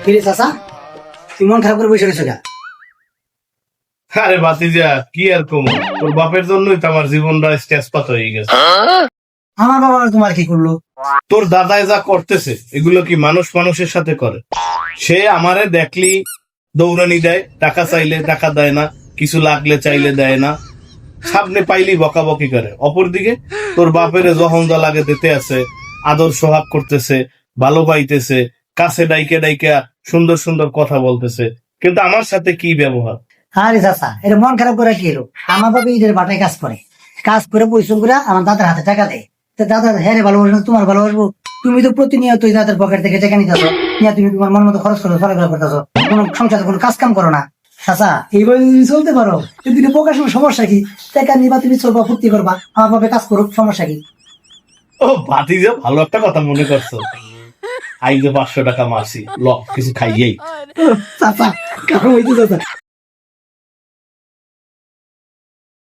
কিরে চাচা, তুই মন খারাপ করে বসে রয়েছো কেন? আরে ভাতিজা, কি আর কম, তোর বাপের জন্যই তো আমার জীবনটা স্টেজপাত হয়ে গেছে। আমার বাবা আর তোমার কি করলো? তোর দাদাই যা করতেছে এগুলো কি মানুষ মানুষের সাথে করে? সে আমারে দেখলি দৌড়ানি দেয়, টাকা চাইলে টাকা দেয় না, কিছু লাগলে চাইলে দেয় না, সামনে পাইলি বকাবকি করে। অপরদিকে তোর বাপের যখন যা লাগে দিতে আছে, আদর সোহাগ করতেছে, ভালো পাইতেছে, কাছে ডাইকে ডাইকা সুন্দর সুন্দর কথা বলতেছে, কিন্তু আমার সাথে কি ব্যবহার! আরে চাচা, এটা মন খারাপ করে কি এলো? আমার বাবা ঈদের বাটায় কাজ করে, কাজ করে পরিশ্রম করে আমার দাদার হাতে টাকা দেয়। তো দাদা হ্যাঁ ভালোবাসবো, তোমার ভালোবাসবো। তুমি তো প্রতিনিয়ত ওই দাদার পকেট থেকে টাকা নিতেছো, নিয়ে তুমি তোমার মন মতো খরচ করো, চলাফেরা করতেছো, কোনো সংসারে কোনো কাজ কাম করো না। চাচা, এইভাবে যদি চলতে পারো, যদি প্রকাশের সমস্যা কি? টাকা নিবা, তুমি চলবা, ফুর্তি করবা, আমার বাবা কাজ করুক, সমস্যা কি? ও ভাতিজা, ভালো একটা কথা মনে করছো। আই যে 500 টাকা মারছি, ল কিছু খাইয়েই। চাচা, কারণ হইতে চাচা